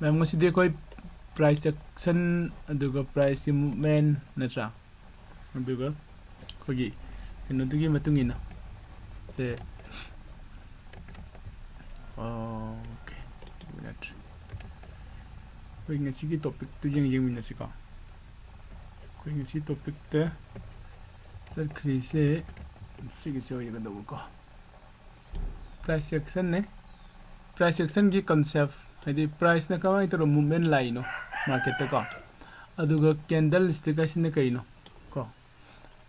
ma'am ngasi koi price action aduga price ki movement natra aduga khogi ino dugi matungina se okay minute koi ngasi ki topic tu jeng minasi ka koi ngasi topic te sir khri se sigi se hoye ga ko price action ne price action ki concept hadi price na kamai to movement line no market ta ka aduga candlestick asine kai no ko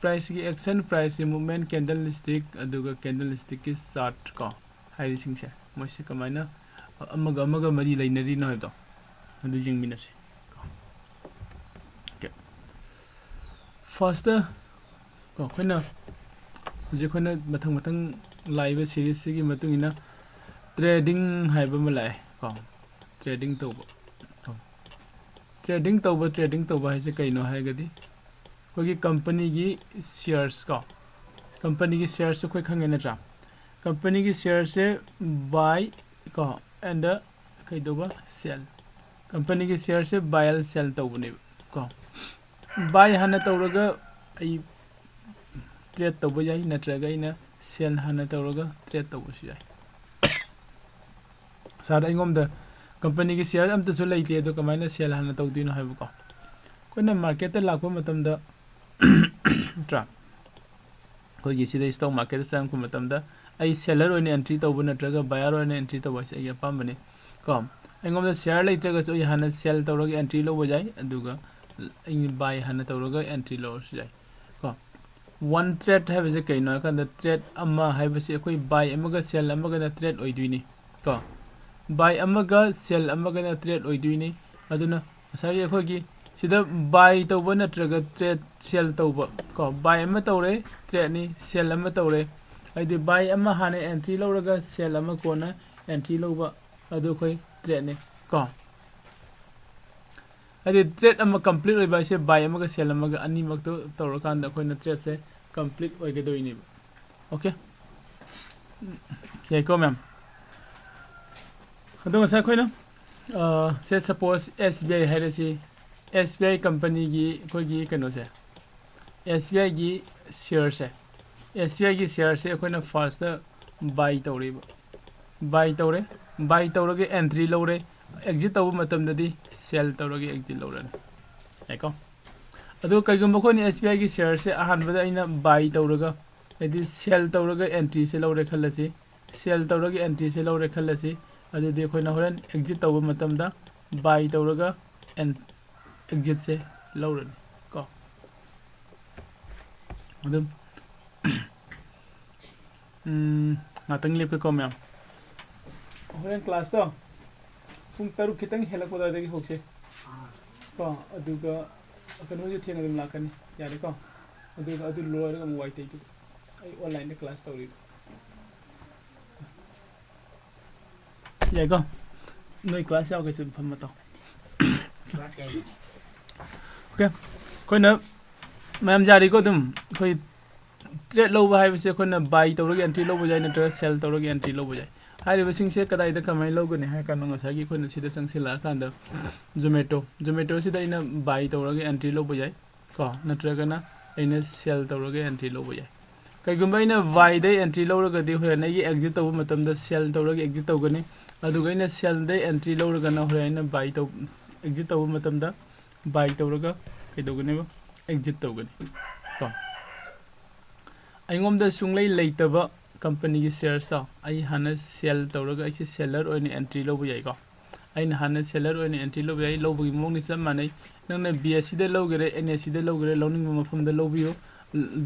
price ki action price ki movement candlestick aduga candlestick ki chart ko hai sing se mo se kamai na amaga mari lainari no to adu jing minase okay first ko khona je khona mathang live series ki matung ina trading haiba malai ko trading tauba hai se kaino hai gadi kogi company gi shares ko company gi shares ko khange na tra company gi shares se buy ko and kai doba sell company gi shares se buy and sell taubne ko buy hana tauraga ai trade tauba yai natraga ina sell hana tauraga trade tauba si yai sar ingom da company ki share am to so leite do kamaina sell hana tawdino haibu ko kona market ta lakwa matam da tra ko gi sida stock market sang ku matam da ai seller one entry tawbu natraga buyer one entry tawba se ya pambane ko ingom da share leite ga so hana sell tawrog entry lo bojai aduga in buy hana tawrog entry lo jai ko one trade have se kaino kan da trade amma haibu se koi buy amaga sell amaga na trade oiduini ko buy amaga sell amaga na trade oiduini aduna asai ekhogi sida buy tawba natraga trade sell tawba ko buy ama tawre trade ni sell ama tawre aidi buy ama hane entry lawraga sell ama kona entry lawba adu khoi trade ni ko aidi trade ama complete oi ba se buy amaga sell amaga ani mak to tawrakan da khoi na trade se complete oi ga doini okay yai ko ma'am ado sa khoi na say suppose SBI hai si SBI company gi ko gi kano se SBI gi share se SBI gi share se ko na first buy tawre buy tawre entry lore exit taw matam dadi sell tawre exit lore ai ko ado kai gum ko ni SBI gi share se ahan bada ina buy tawre edi sell tawre entry se lore khalasi sell tawre entry se lore khalasi adu de khoi na horan exit taw matam da buy tawre and exit se lawran ko adum ngatang lep ko ma'am horen class to pung taru kitang helak poda de hokse ko aduga kanu je theng adum lakani yare ko aduga adu lower ga wai tai tu ai online class tawri yai ko noi class yaw ke sim pham to okay koi na ma'am जारी को तुम कोई trade लो bye से कोई ना bye तौरगे entry लो बजाय ना trade cell तौरगे entry लो बजाय हाय बसिंग से कदाई द कमाई लो गने हाय कान ngasa gi कोई ना सिदा संगसिला कान द जोमेटो सिदा इन बाय तौरगे एंट्री लो बजाय को नट्रगा ना इन सेल तौरगे एंट्री लो बजाय कईगुंबा इन बाय दे एंट्री लो रगदि होय ना gi एग्जिट तौ मतम द सेल तौरगे एग्जिट तौगनी अदुगा इन सेल दे एंट्री लो रगना होय इन बाय तौ एग्जिट तौ मतम द बाय तौरगा कइदोगने exit togani ko aingom da sunglei leitaba company gi shares sa ai hana sell tawraga ai seller oine entry lo buyai ko ai hana seller oine entry lo buyai lo bugi mong ni sam manai nang na BSC de lo gere NSC de lo gere loning mafam da lo biyo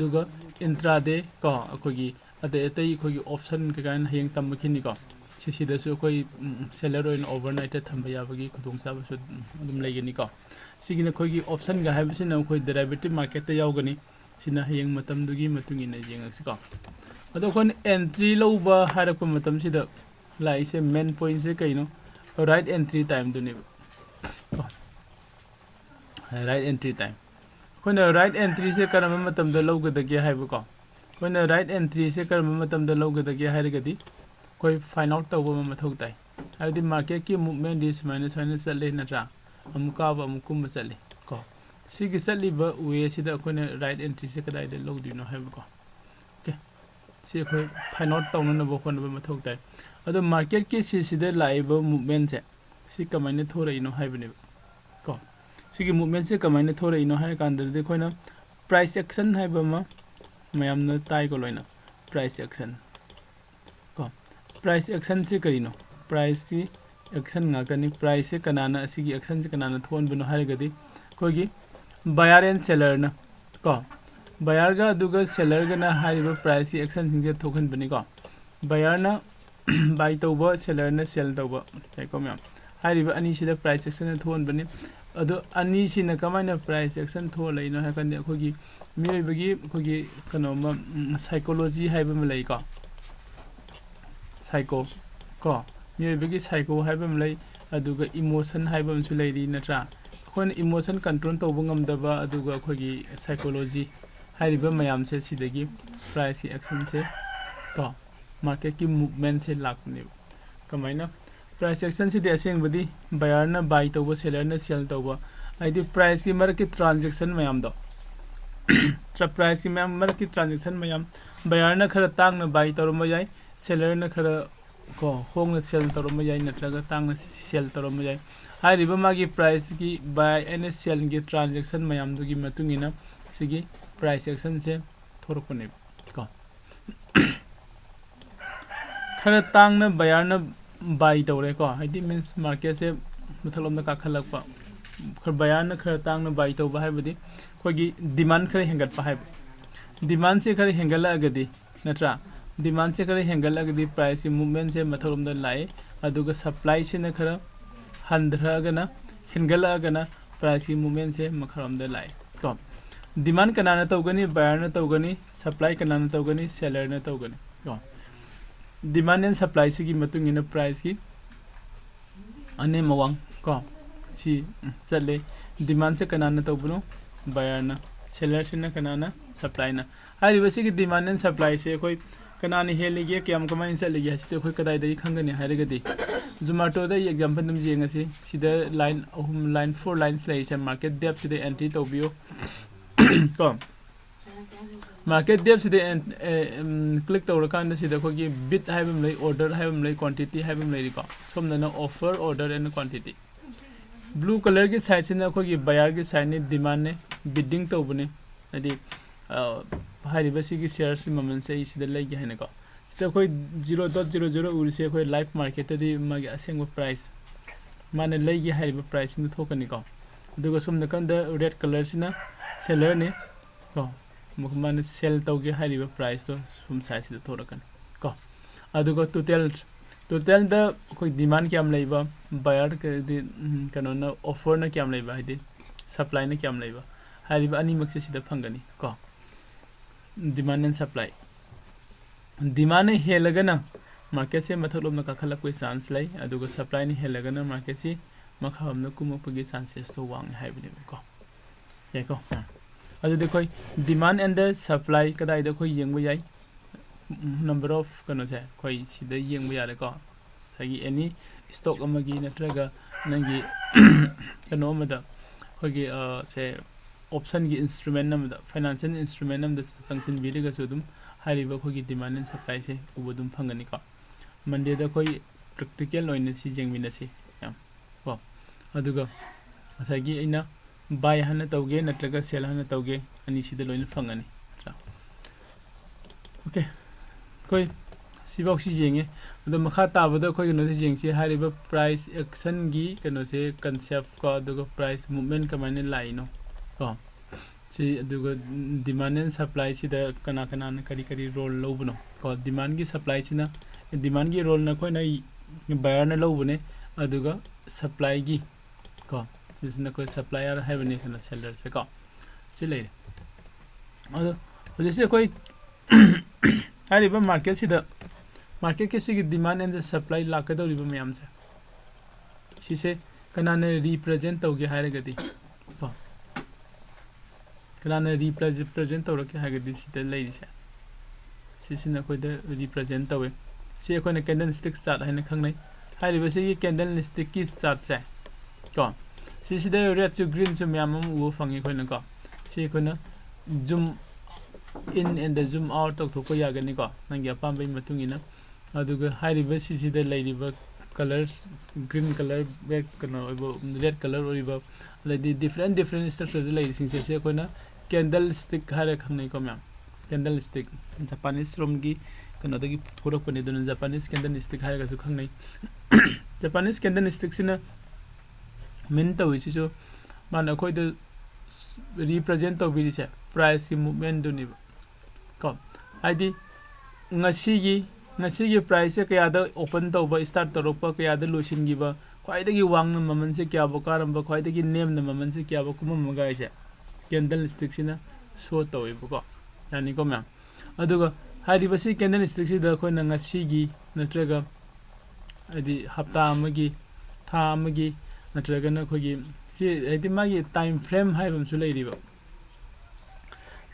duga intraday ko akogi ade etai khogi option ka kan heng tam khini ko sisi da su koi seller oine overnight thamba yabagi khudong sa su dum leigani ko sigina khogi option ga haibisi na khoi derivative market ta yaugani sina hayeng matam dugi matungi na jengak sika ado kon entry loba harakpa matam sida lai se main point se kaino right entry time duni right entry time khona right entry se karama matam da loga da ge haibu ko khona right entry se karama matam da loga da ge hairagadi koi find out tawba mathau tai हाइदि market की movement दि सुमाइना सुमाइना चले नत्रा अमुक काबा अमुक कुम चले को सिगी चलिबा वे सिदा अखोने राइट एंट्री से कदाइदे लौदिनो हाइबको ओके सि अखोय फाइंड आउट तौननबो खोनबो मथौ ताइ अदो मार्केट की सिसिदे लाइबो मूवमेंट से सि कमाइने थोरैनो हाइबने को सिगी मूवमेंट से कमाइने थोरैनो हाइ कांददे खोइना प्राइस एक्शन हाइबमा मयामना ताइ को लोइना प्राइस एक्शन को प्राइस एक्शन से करिनो प्राइस की action ngakani price se kanana asigi action se kanana thon buno harigadi kogi buyer and seller na ko buyer ga aduga seller ga na hariba price ki action sing je thokan bani ko buyer na buy tawba seller na sell tawba sai ko myam hariba ani sida price action na thon bani adu ani sina kamaina price action tho leino ha kan kogi miroi bagi kogi kano ma psychology haiba ma lai ko psycho ko मिबेगी psycho हाइबम लै अदुगा emotion हाइबम सु लैरी नत्रा खोन emotion control तौब ngमदबा अदुगा खोगी साइकोलॉजी हाइरिबा मयाम से सिदगी प्राइस की एक्शन से को मार्केट की मूवमेंट से लाकने कमाइना प्राइस एक्शन से देसिंग बदी बायर ना बाय तौब सेलर ना सेल तौब आइदि प्राइस की मार्केट ट्रांजैक्शन मयाम दो प्राइस की मार्केट की ट्रांजैक्शन मयाम बायर ना खरा तांग ना बाय तौरम जाय सेलर ना खरा को होंग सेल तौरम जाय नत्रगा तांग सेल तौरम जाय हाइरिबा मागी प्राइस की बाय एंड सेल की ट्रांजैक्शन मयाम दुगी मतुंगिना सिगी प्राइस एक्शन से थोरपने को खरा तांग ना बायर ना बाय तौरे को हाइदि मींस मार्केट से मथलम ना काखलकपा खर बायर ना खरा तांग ना बाय तौबा हाइबदि खोगी डिमांड खरे हेंगत पा हाइब डिमांड से खरे हेंगला अगदि नत्रा डिमांड से खरे हेंगल अगदि प्राइस की मूवमेंट से मथलम दा लाए अदुगा सप्लाई से न खरा हंद्रगना हेंगल अगना प्राइस की मूवमेंट से मखरम दा लाए को डिमांड कनाना तौगनी बायर न तौगनी सप्लाई कनाना तौगनी सेलर न तौगनी को डिमांड एंड सप्लाई से की मतुंग इन प्राइस की अने मवांग को सी चले डिमांड से कनाना तौबनो बायर न सेलर से न कनाना सप्लाई न हारिबसी की डिमांड एंड सप्लाई से कोई कनानी हेलिगे क्याम कमाइन चलिगे हसिते कोई कदाइदai खंगने हारिगदि जोमेटो दा एग्जांपल नम जेंगसी सिदा लाइन अहम लाइन 4 लाइन्स लैसे मार्केट डेप्थ सिदा एंट्री तौबियो को मार्केट डेप्थ सिदा क्लिक तौरकान सिदा खोगी बिट हाइबम लै ऑर्डर हाइबम लै क्वांटिटी हाइबम लै को सोमना offer order and quantity blue colour की साइड से खोगी बायर की साइड ने डिमांड ने बिडिंग तौबने अदि हारिबसी की शेयर्स ममन से इसिदा लैगे हैने को तो कोई 0.00 उरसे कोई लाइव मार्केट दी मागे असेंग प्राइस माने लैगे हारिबा प्राइस नि थोकनी को दुगो सुमना कंद रेड कलर सिना सेलर ने को मुखमान सेल तौगे हारिबा प्राइस तो सुम साइज से थोरकन को अदुगो टोटल द कोई डिमांड क्याम लैबा बायर के कनो न ऑफर न क्याम लैबा हाइदि सप्लाई न क्याम लैबा हारिबा अनि मक्से सिदा फंगनी को डिमांड एंड सप्लाई डिमांड हेलगना मार्केट से मथलोम न काखलक कोई चांस लै अदुगो सप्लाई नि हेलगना मार्केट से मखाम न कुमपगी चांसेस तो वांग हाइबने को याको अदु देखोय डिमांड एंड द सप्लाई कदाइ द कोई यंगबो याय नंबर ऑफ कनो से कोई सिदा यंगबो यारे को सगी एनी स्टॉक अमगी नत्रगा नंगी कनो मदा कोगी से ऑप्शन की इंस्ट्रूमेंट नमदा फाइनेंशियल इंस्ट्रूमेंट नमदा संक्शन बिदिगा सुदुम हारिबा खोगी डिमांड एंड सप्लाई से उबुदुम फंगनी को मंडे दा कोई प्रैक्टिकल ओइने सी जेंगमिनसी याम को अदुगा असगी इना बाय हन तौगे नत्रगा सेल हन तौगे अनि सिदा लोइन फंगनी ओके कोई सिबॉक्सी जेंगे अदो मखा ताबदा कोई नो से जेंगसी हारिबा प्राइस एक्शन गी कनो से कांसेप्ट को अदुगा प्राइस मूवमेंट कमाने लाइनो को सी अदुगा डिमांड एंड सप्लाई सिदा कना कना करी करी रोल लौबनो को डिमांड की सप्लाई सिना डिमांड की रोल न कोई न बायर न लौबने अदुगा सप्लाई की को जिसने कोई सप्लायर है बने कना सेलर से को सिले अदो जैसे कोई हारिबा मार्केट सिदा मार्केट के सिगी डिमांड एंड सप्लाई लाकदौरिबा मयाम से सिसे कना ने रिप्रेजेंट तौगे हारगदी को कना ने रिप्रेजेंट तौरके हारगदी सिदा लैरिसे सिसिना कोई द रिप्रेजेंट तौवे से कोई ने कैंडलस्टिक चार्ट है खंगनै हाइरिबसिगी कैंडलस्टिक की चार्ट से को सिसिदे रेड टू ग्रीन सु म्याम उ फंगी खोइन को सि खोइन zoom in and the zoom out तक थोको यागनी को नंगी अपाम बई मतुंगिना अदुगा हाइरिब सिसिदे लैरिब colours green colour red colour red colour ओरिब लैदि डिफरेंट स्ट्रक्चर लैरि सिंसे से खोइन कैंडलस्टिक हारे खंगनै को म्याम कैंडलस्टिक जापानीज रोम की कनोदगी थोरकपनि दुन जापानीज कैंडलस्टिक हारे गसु खंगनै जापानीज कैंडलस्टिक सिना मिन तविसिसु मान अखोय द रिप्रेजेंट तौबिरिसे प्राइस की मूवमेंट दुनि को आइदि ngasi प्राइस से कया द ओपन तौब स्टार्ट तौरप कया द लोसिनगिबा ख्वाइदगी वांगन ममन से क्या बकारम ख्वाइदगी नेम न ममन से क्या बकुम मगाइसे कैंडलस्टिक सिना शो तौइबको यानी को मैम अदुगा हाइरिबसि कैंडलस्टिक सि द खोइन ngasi नत्रगा आइदि हप्ता अमगी था अमगी नत्रगा न खोगी सि आइदि मागी टाइम फ्रेम हाइबम सु लैरिबो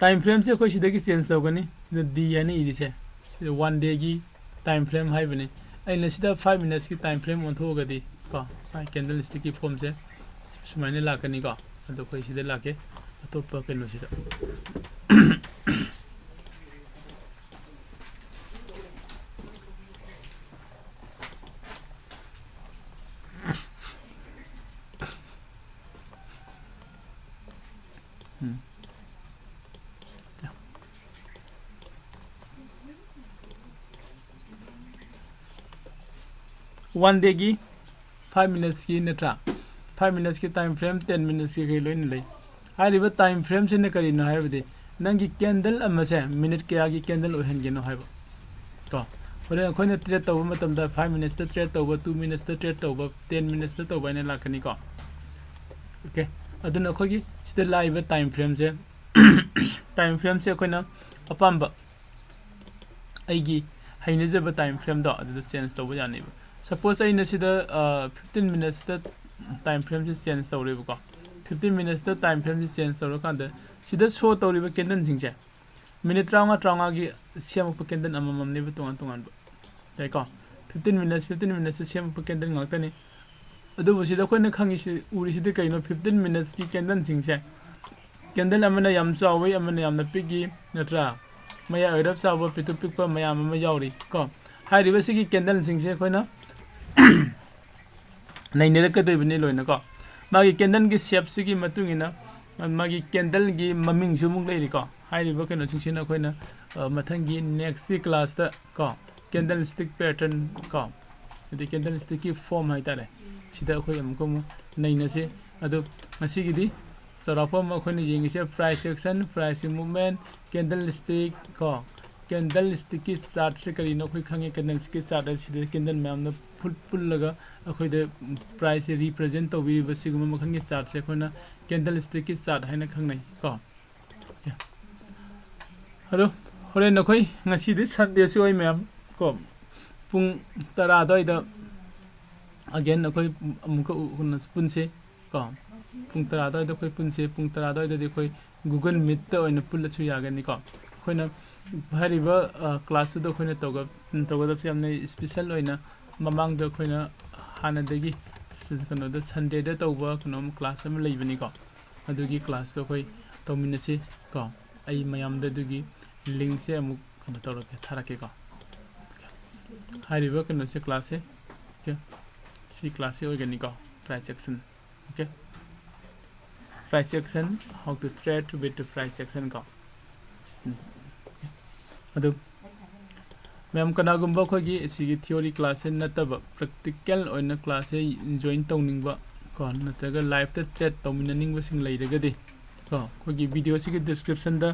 टाइम फ्रेम से कोई सिदगी चेंज तौगनी दी यानी इदिसे 1 डे की टाइम फ्रेम हाइबनी अइना सिदा 5 मिनट्स की टाइम फ्रेम ओंथोगदी को कैंडलस्टिक की फॉर्म से सुमाइने लाकनी को अदो कोई सिदे लाके अतोप केनो सिदा वन डे की 5 मिनट्स की नत्रा 5 मिनट्स की टाइम फ्रेम 10 मिनट्स की कई लोइन ले हाइरिबा टाइम फ्रेम से न करी न हाइबदे नंगी कैंडल अमसे मिनट कया की कैंडल ओहनगेनो हाइबो तो होरे अखोइना ट्रेड तौब मतमदा 5 मिनट्स ता ट्रेड तौब 2 मिनट्स ता ट्रेड तौब 10 मिनट्स ता तौब ने लाखनी को ओके अदुन अखोगी सिदा लाइबा टाइम फ्रेम से अखोइना अपाम्बा आइगी हाइनेजबा टाइम फ्रेम दो अदु चेंज तौब जानिबो सपोज आई नसीदा 15 मिनट्स द टाइम फ्रेम से चेंज तौरेबको 15 मिनट्स द टाइम फ्रेम से चेंज तौरकांद सिदा शो तौरिबा कैंडल सिंगसे मिनिट 30 की सेमप कैंडल अमममनिबा तोंगान तोंगान लाइको 15 मिनट्स से सेमप कैंडल ngakani अदुबो सिदा खोइना खंगिसि उरिसिदे कइनो 15 मिनट्स की कैंडल सिंगसे कैंडल अमना याम चावै अमना यामना पिगी नत्रा मया ओरब चाव पितु पिकपा मयाम अमा यावरि को हाइरिबसिगी कैंडल सिंगसे खोइना नहीं कदबनी लोन को मागी कैंडल की शेप से मागी कैंडल की ममिंग सुमुक लेरिको हाइरिबो कनो सिंसिना खोइना मथंगी नेक्स्ट क्लास ता को कैंडल स्टिक पैटर्न को यदि कैंडल स्टिक की फॉर्म है तारे सिदा खोइ हमको नैनसे अदो मसिगिदी चराफम अखोनि येंगिसे price action price movement candlestick को कैंडल स्टिक की चार्ट से करीनो खोइ खंगे कैंडल स्टिक चार्ट सिदा कैंडल मैम न फुल पुल्लगा अखोइदे प्राइस से रिप्रेजेंट तौबीबा सिगुम मखंगे चार्ट से खोना कैंडल स्टिक की चार्ट हैना खंगनै को हेलो होरे नखोइ ngasiदे संडे से ओइ मैम को पुंग 10 दोइदा अगेन नखोइ अमुक पुनसे को पुंग 10 दोइदा खोइ पुनसे पुंग 10 दोइदा दे खोइ गूगल मीट ता ओइना पुल्लछु यागनि को खोइना भारिबा क्लास दो खोइना तौगदब से हमने स्पेशल ओइना ममांग द खोइना हानदगी कनो द संडे द तौबा कनो क्लास अम लेबनि को अदुगी क्लास तो खोइ तौमिनसे को आई मयाम द दुगी लिंक से अमुक कनो तौरके थारके को हारिबा कनो से क्लास है ओके सी क्लास से ऑर्गेनिक को price action okay price action how to trade with price action को अदु मैम कनागुम्बा खोगी इसी थ्योरी क्लास से नतब प्रैक्टिकल ओइना क्लास से जॉइन तौनिंगबा को नतगा लाइव ता ट्रेड तौमिननिंगबा सिंग लैरगदि को खोगी वीडियो सिगी डिस्क्रिप्शन दा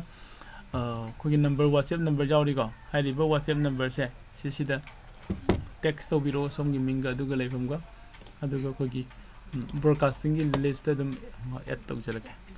खोगी नंबर व्हाट्सएप नंबर जावरि को हाइरिबा व्हाट्सएप नंबर से सिसिदा टेक्स्ट तौबिरो सोमगी मिंगा दुगा लैफमगा अदुगा खोगी ब्रॉडकास्टिंग की लिस्ट दम ऐड तौजलके